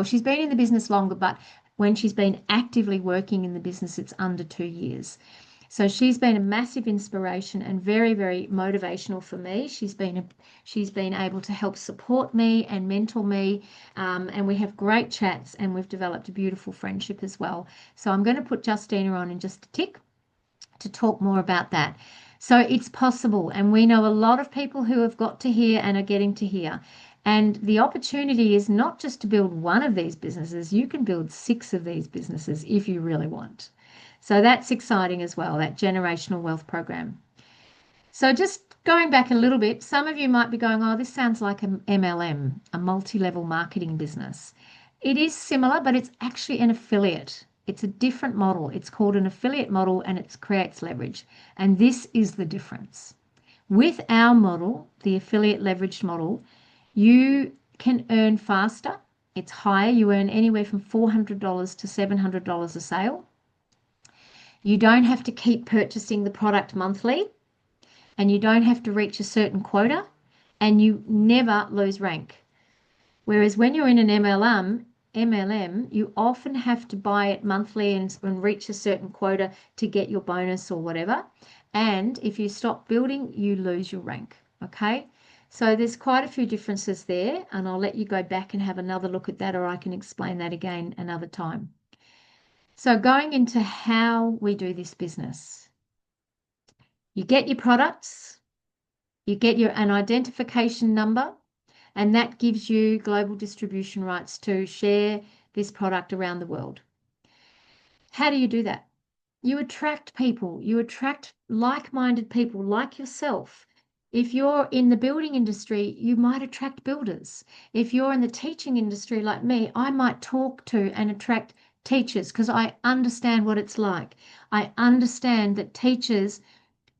she's been in the business longer, but when she's been actively working in the business, it's under 2 years. So she's been a massive inspiration and very, very motivational for me. She's been able to help support me and mentor me, and we have great chats, and we've developed a beautiful friendship as well. So I'm going to put Justina on in just a tick to talk more about that. So it's possible, and we know a lot of people who have got to here and are getting to here. And the opportunity is not just to build one of these businesses. You can build 6 of these businesses if you really want. So that's exciting as well, that generational wealth program. So just going back a little bit, some of you might be going, oh, this sounds like an MLM, a multi-level marketing business. It is similar, but it's actually an affiliate. It's a different model. It's called an affiliate model and it creates leverage. And this is the difference. With our model, the affiliate leveraged model, you can earn faster. It's higher. You earn anywhere from $400 to $700 a sale. You don't have to keep purchasing the product monthly and you don't have to reach a certain quota and you never lose rank. Whereas when you're in an MLM, you often have to buy it monthly and reach a certain quota to get your bonus or whatever. And if you stop building, you lose your rank. Okay. So there's quite a few differences there, and I'll let you go back and have another look at that, or I can explain that again another time. So going into how we do this business, you get your products, you get an identification number, and that gives you global distribution rights to share this product around the world. How do you do that? You attract people, you attract like-minded people like yourself. If you're in the building industry, you might attract builders. If you're in the teaching industry like me, I might talk to and attract teachers because I understand what it's like. I understand that teachers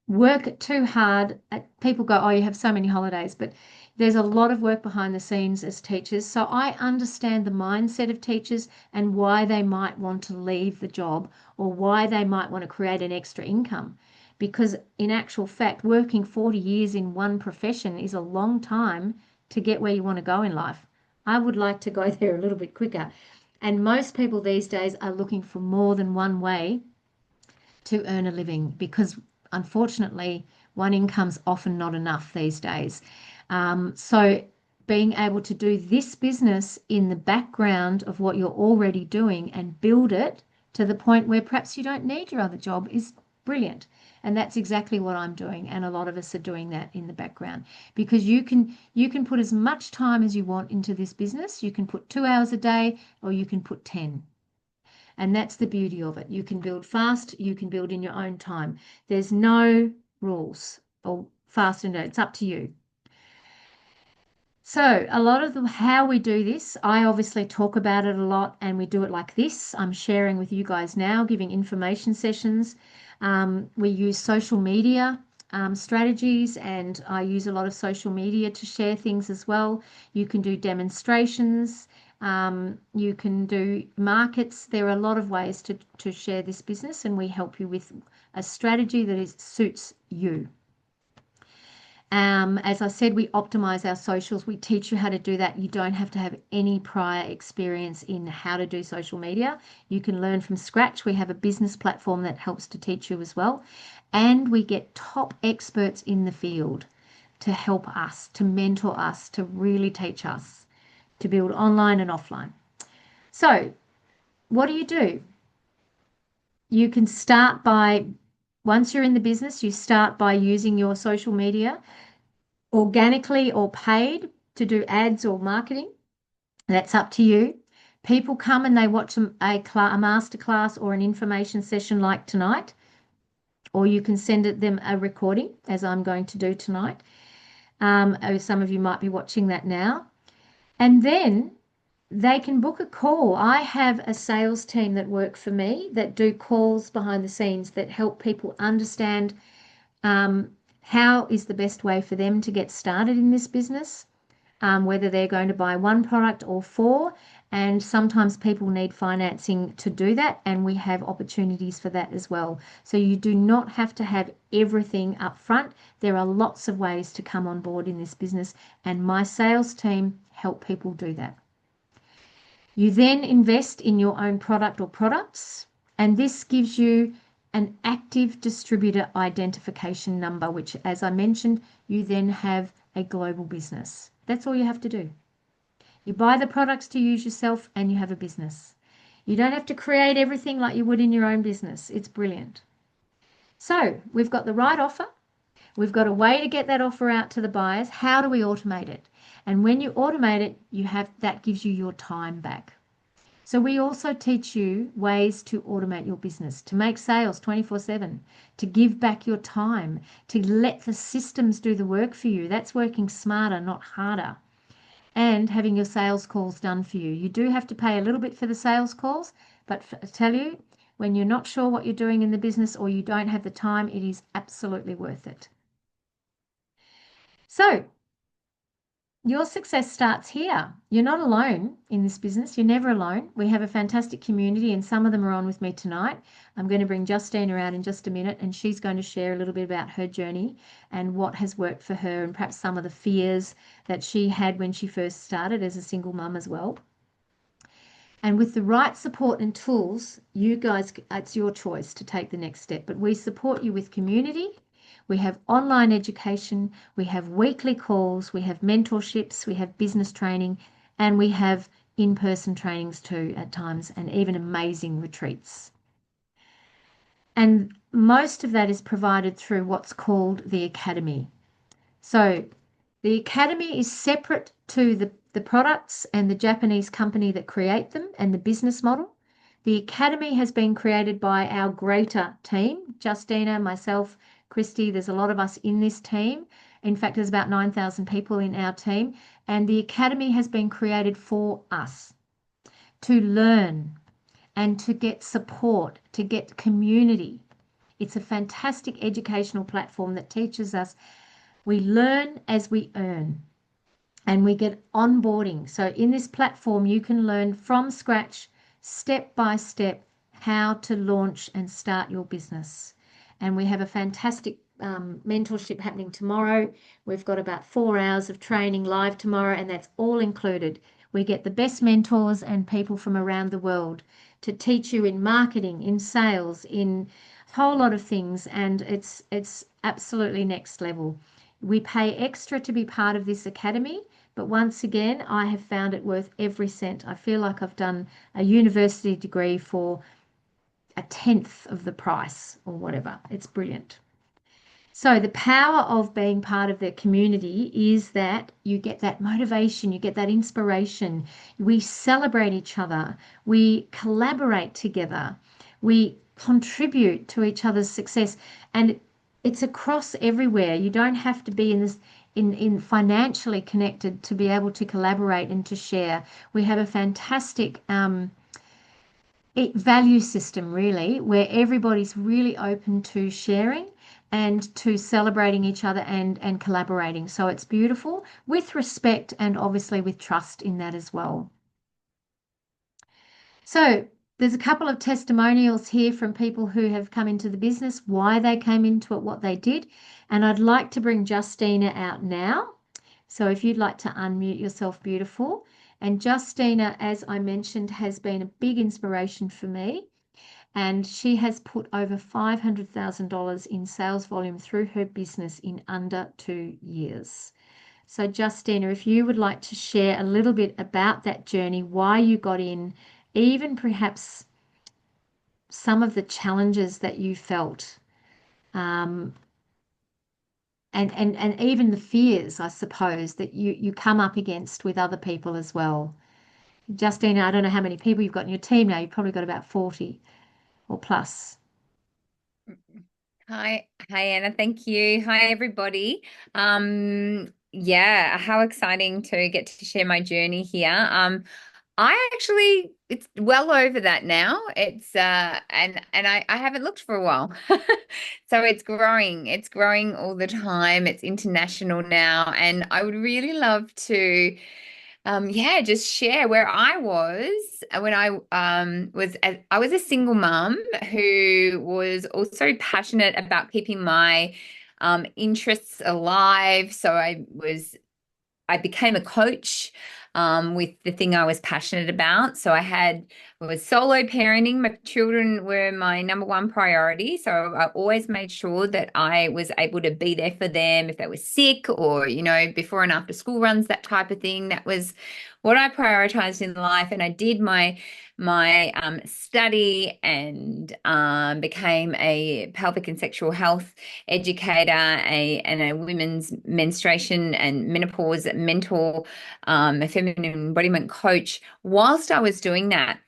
work too hard. People go, oh, you have so many holidays, but there's a lot of work behind the scenes as teachers. So I understand the mindset of teachers and why they might want to leave the job or why they might want to create an extra income. Because in actual fact, working 40 years in one profession is a long time to get where you want to go in life. I would like to go there a little bit quicker. And most people these days are looking for more than one way to earn a living because unfortunately one income's often not enough these days. So being able to do this business in the background of what you're already doing and build it to the point where perhaps you don't need your other job is brilliant. And that's exactly what I'm doing, and a lot of us are doing that in the background because you can put as much time as you want into this business. You can put 2 hours a day or you can put 10. And that's the beauty of it. You can build fast, you can build in your own time. There's no rules or fast and it's up to you. So a lot of how we do this, I obviously talk about it a lot and we do it like this. I'm sharing with you guys now, giving information sessions. We use social media strategies and I use a lot of social media to share things as well. You can do demonstrations. You can do markets. There are a lot of ways to share this business and we help you with a strategy that suits you. As I said, we optimize our socials. We teach you how to do that. You don't have to have any prior experience in how to do social media. You can learn from scratch. We have a business platform that helps to teach you as well. And we get top experts in the field to help us, to mentor us, to really teach us to build online and offline. So what do? You can start by, once you're in the business, you start by using your social media organically or paid to do ads or marketing. That's up to you. People come and they watch a master class or an information session like tonight, or you can send them a recording as I'm going to do tonight. Some of you might be watching that now. And then they can book a call. I have a sales team that work for me that do calls behind the scenes that help people understand how is the best way for them to get started in this business, whether they're going to buy one product or four. And sometimes people need financing to do that, and we have opportunities for that as well. So you do not have to have everything up front. There are lots of ways to come on board in this business, and my sales team help people do that. You then invest in your own product or products, and this gives you an active distributor identification number, which, as I mentioned, you then have a global business. That's all you have to do. You buy the products to use yourself and you have a business. You don't have to create everything like you would in your own business. It's brilliant. So we've got the right offer. We've got a way to get that offer out to the buyers. How do we automate it? And when you automate it, that gives you your time back. So we also teach you ways to automate your business, to make sales 24/7, to give back your time, to let the systems do the work for you. That's working smarter, not harder, and having your sales calls done for you. You do have to pay a little bit for the sales calls, but I tell you, when you're not sure what you're doing in the business or you don't have the time, it is absolutely worth it. So your success starts here. You're not alone in this business. You're never alone. We have a fantastic community, and some of them are on with me tonight. I'm going to bring Justina out in just a minute, and she's going to share a little bit about her journey and what has worked for her, and perhaps some of the fears that she had when she first started as a single mum as well. And with the right support and tools, you guys, it's your choice to take the next step. But we support you with community. We have online education. We have weekly calls. We have mentorships. We have business training. And we have in-person trainings too at times, and even amazing retreats. And most of that is provided through what's called the Academy. So the Academy is separate to the products and the Japanese company that create them and the business model. The Academy has been created by our greater team, Justina, myself, Christy. There's a lot of us in this team. In fact, there's about 9,000 people in our team. And the Academy has been created for us to learn and to get support, to get community. It's a fantastic educational platform that teaches us. We learn as we earn, and we get onboarding. So in this platform, you can learn from scratch, step by step, how to launch and start your business. And we have a fantastic mentorship happening tomorrow. We've got about 4 hours of training live tomorrow, and that's all included. We get the best mentors and people from around the world to teach you in marketing, in sales, in a whole lot of things, and it's absolutely next level. We pay extra to be part of this academy, but once again, I have found it worth every cent. I feel like I've done a university degree for a tenth of the price or whatever. It's brilliant. So the power of being part of the community is that you get that motivation, you get that inspiration. We celebrate each other, we collaborate together, we contribute to each other's success, and it's across everywhere. You don't have to be in this in financially connected to be able to collaborate and to share. We have a fantastic value system really, where everybody's really open to sharing and to celebrating each other and collaborating. So it's beautiful with respect and obviously with trust in that as well. So there's a couple of testimonials here from people who have come into the business, why they came into it, what they did. And I'd like to bring Justina out now. So if you'd like to unmute yourself, beautiful. And Justina, as I mentioned, has been a big inspiration for me. And she has put over $500,000 in sales volume through her business in under 2 years. So Justina, if you would like to share a little bit about that journey, why you got in, even perhaps some of the challenges that you felt, um, and even the fears, I suppose, that you come up against with other people as well. Justina, I don't know how many people you've got in your team now. You've probably got about 40 or plus. Hi Anna, thank you. Hi everybody. Yeah, how exciting to get to share my journey here. I actually it's well over that now. It's and I haven't looked for a while. So it's growing. It's growing all the time. It's international now, and I would really love to yeah, just share where I was when I was a single mum who was also passionate about keeping my interests alive. So I became a coach with the thing I was passionate about. So I had was solo parenting. My children were my number one priority. So I always made sure that I was able to be there for them if they were sick or, before and after school runs, that type of thing. That was what I prioritized in life. And I did my study and became a pelvic and sexual health educator, and a women's menstruation and menopause mentor, a feminine embodiment coach whilst I was doing that.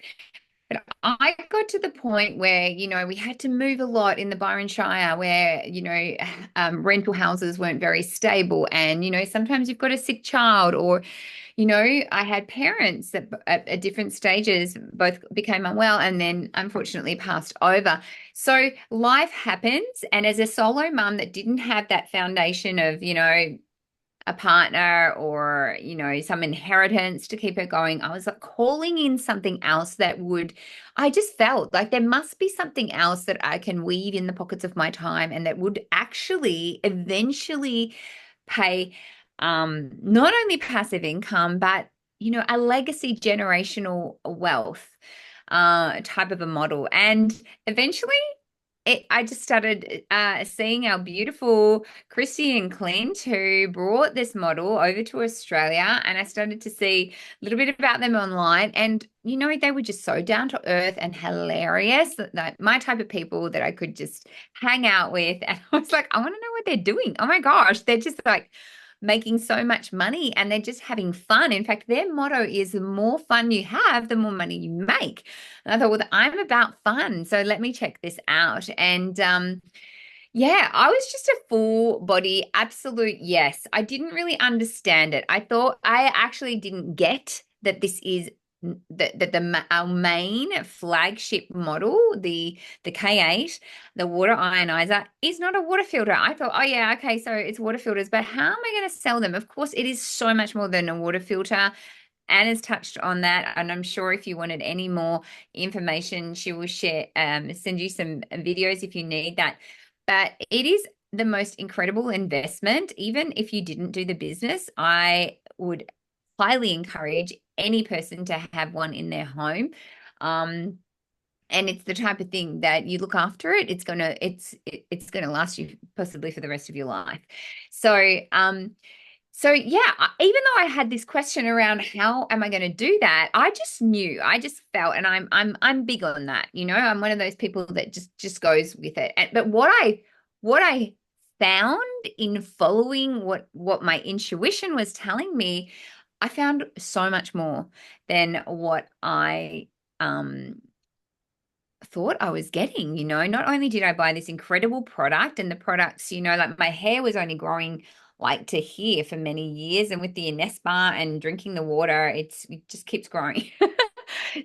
But I got to the point where, we had to move a lot in the Byron Shire where, rental houses weren't very stable. And, sometimes you've got a sick child or, I had parents that at different stages both became unwell and then unfortunately passed over. So life happens. And as a solo mum that didn't have that foundation of, a partner or, some inheritance to keep her going, I was like calling in something else I just felt like there must be something else that I can weave in the pockets of my time and that would actually eventually pay not only passive income, but, a legacy generational wealth type of a model. And eventually I just started seeing our beautiful Christy and Clint, who brought this model over to Australia. And I started to see a little bit about them online. And, they were just so down to earth and hilarious, that my type of people that I could just hang out with. And I was like, I want to know what they're doing. Oh my gosh, they're just like making so much money and they're just having fun. In fact, their motto is the more fun you have, the more money you make. And I thought, well, I'm about fun. So let me check this out. And yeah, I was just a full body, absolute yes. I didn't really understand it. I thought I actually didn't get that this is our main flagship model, the K8, the water ionizer, is not a water filter. I thought, oh yeah, okay, so it's water filters, but how am I going to sell them? Of course, it is so much more than a water filter. Anna's touched on that, and I'm sure if you wanted any more information, she will send you some videos if you need that. But it is the most incredible investment. Even if you didn't do the business, I would highly encourage any person to have one in their home. And it's the type of thing that you look after it, it's gonna last you possibly for the rest of your life. So yeah, even though I had this question around how am I going to do that, I just knew, I just felt, and I'm big on that. I'm one of those people that just goes with it. But what I found in following what my intuition was telling me, I found so much more than what I thought I was getting. Not only did I buy this incredible product, and the products, like my hair was only growing like to here for many years, and with the Ines bar and drinking the water, it just keeps growing.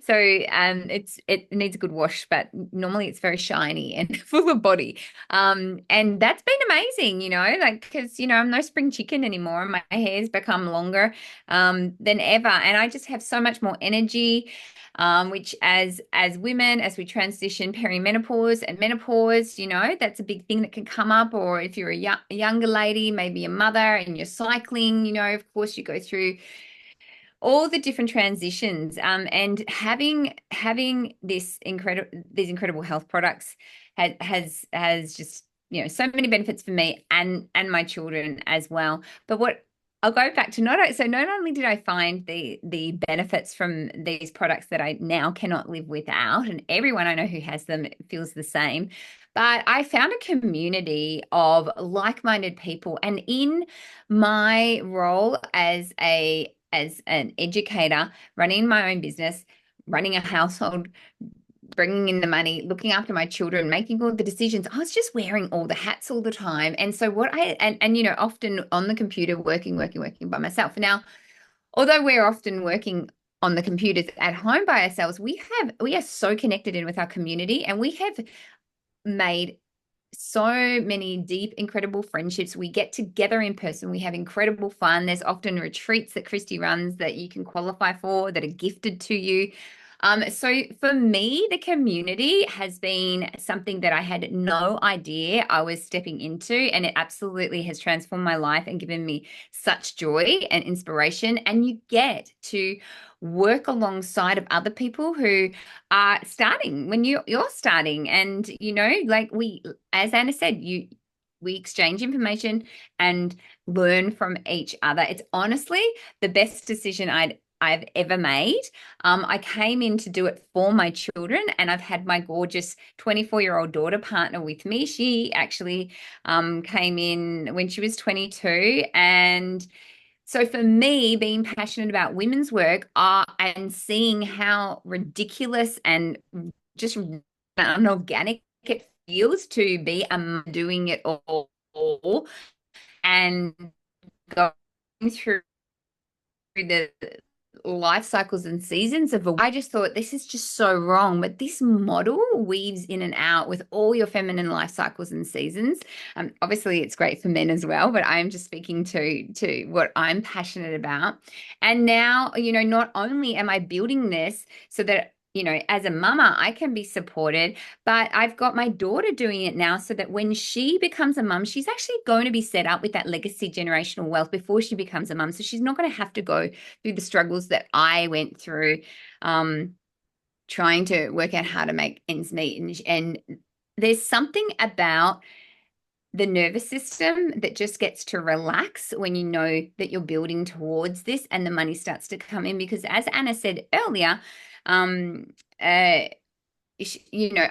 So it needs a good wash, but normally it's very shiny and full of body. And that's been amazing, like because I'm no spring chicken anymore. My hair's become longer than ever, and I just have so much more energy. Which as women, as we transition perimenopause and menopause, that's a big thing that can come up. Or if you're a younger lady, maybe a mother and you're cycling, of course you go through all the different transitions. And having these incredible health products has just so many benefits for me and my children as well. But what I'll go back to not only did I find the benefits from these products that I now cannot live without, and everyone I know who has them feels the same, but I found a community of like-minded people. And in my role as an educator, running my own business, running a household, bringing in the money, looking after my children, making all the decisions. I was just wearing all the hats all the time. And so often on the computer, working by myself. Now, although we're often working on the computers at home by ourselves, we are so connected in with our community, and we have made so many deep, incredible friendships. We get together in person. We have incredible fun. There's often retreats that Christy runs that you can qualify for that are gifted to you. So for me, the community has been something that I had no idea I was stepping into, and it absolutely has transformed my life and given me such joy and inspiration. And you get to work alongside of other people who are starting when you're starting. And like as Anna said, we exchange information and learn from each other. It's honestly the best decision I've ever made. I came in to do it for my children, and I've had my gorgeous 24-year-old daughter partner with me. She actually came in when she was 22. And so for me, being passionate about women's work and seeing how ridiculous and just unorganic it feels to be doing it all and going through the life cycles and seasons of I just thought this is just so wrong. But this model weaves in and out with all your feminine life cycles and seasons. Obviously, it's great for men as well, but I'm just speaking to what I'm passionate about. And now, not only am I building this so that as a mama, I can be supported, but I've got my daughter doing it now so that when she becomes a mum, she's actually going to be set up with that legacy generational wealth before she becomes a mum. So she's not going to have to go through the struggles that I went through, trying to work out how to make ends meet. And there's something about the nervous system that just gets to relax when you know that you're building towards this and the money starts to come in. Because as Anna said earlier, um, uh,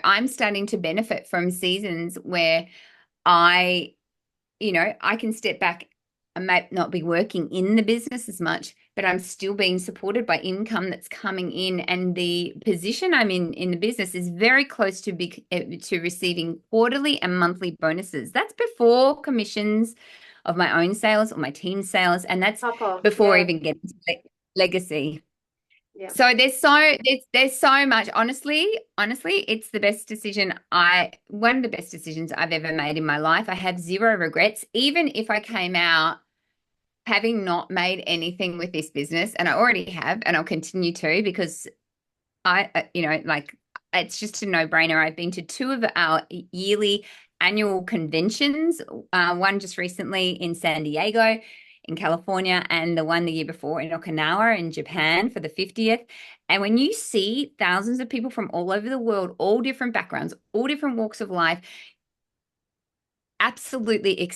I'm starting to benefit from seasons where I I can step back. I might not be working in the business as much, but I'm still being supported by income that's coming in. And the position I'm in the business is very close to receiving quarterly and monthly bonuses. That's before commissions of my own sales or my team's sales, and that's Top off. before Yeah. even getting to legacy. Yeah. So there's so much. Honestly, it's the best decision one of the best decisions I've ever made in my life. I have zero regrets, even if I came out having not made anything with this business, and I already have, and I'll continue to because like it's just a no-brainer. I've been to two of our yearly annual conventions, one just recently in San Diego in California, and the one the year before in Okinawa in Japan for the 50th. And when you see thousands of people from all over the world, all different backgrounds, all different walks of life, absolutely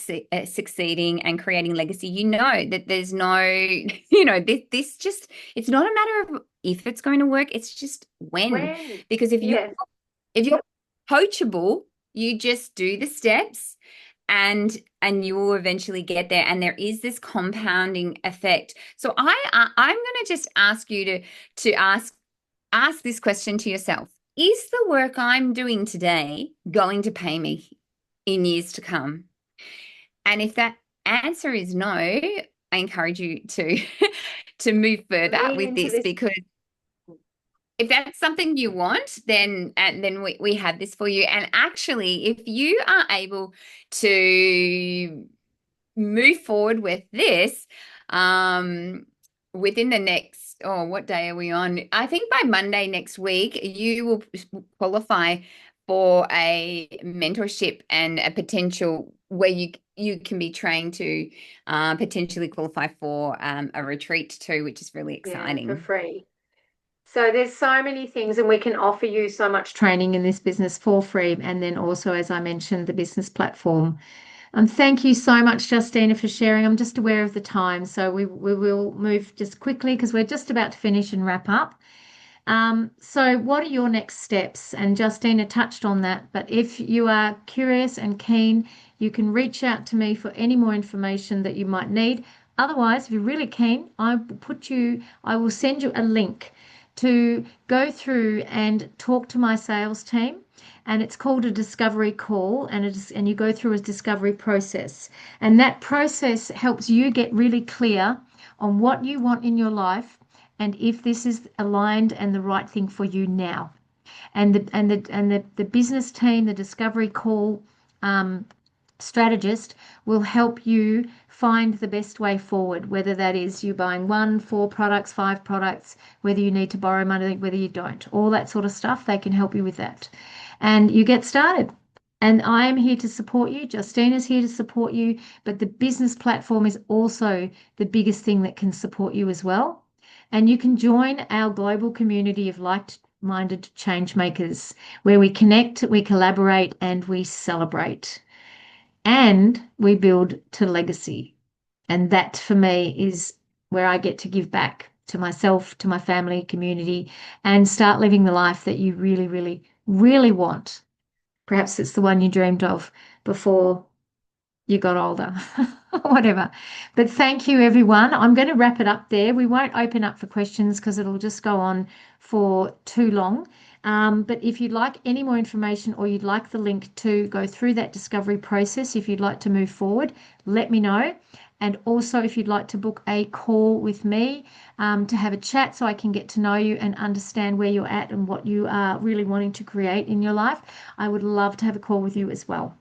succeeding and creating legacy, that there's no, this just, it's not a matter of if it's going to work, it's just when. When? Because Yes. if you're coachable, you just do the steps and you will eventually get there. And there is this compounding effect. So I'm going to just ask you to ask this question to yourself. Is the work I'm doing today going to pay me in years to come? And if that answer is no, I encourage you to to move further Lean with into this, this. because if that's something you want, then we have this for you. And actually, if you are able to move forward with this, within the next, what day are we on? I think by Monday next week, you will qualify for a mentorship and a potential where you can be trained to potentially qualify for a retreat too, which is really Yeah, for exciting. free. So there's so many things, and we can offer you so much training in this business for free. And then also, as I mentioned, the business platform. Thank you so much, Justina, for sharing. I'm just aware of the time, so we will move just quickly because we're just about to finish and wrap up. So what are your next steps? And Justina touched on that, but if you are curious and keen, you can reach out to me for any more information that you might need. Otherwise, if you're really keen, I will send you a link to go through and talk to my sales team. And it's called a discovery call, and you go through a discovery process. And that process helps you get really clear on what you want in your life and if this is aligned and the right thing for you now. And the business team, the discovery call, um, strategist will help you find the best way forward, whether that is you buying one, four products, five products, whether you need to borrow money, whether you don't, all that sort of stuff. They can help you with that. And you get started. And I am here to support you. Justine is here to support you. But the business platform is also the biggest thing that can support you as well. And you can join our global community of like-minded change makers where we connect, we collaborate, and we celebrate and we build to legacy. And that for me is where I get to give back to myself, to my family, community, and start living the life that you really, really, really want. Perhaps it's the one you dreamed of before you got older, whatever. But thank you, everyone. I'm going to wrap it up there. We won't open up for questions because it'll just go on for too long. But if you'd like any more information or you'd like the link to go through that discovery process, if you'd like to move forward, let me know. And also, if you'd like to book a call with me to have a chat so I can get to know you and understand where you're at and what you are really wanting to create in your life, I would love to have a call with you as well.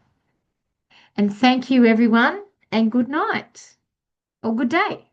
And thank you, everyone, and good night or good day.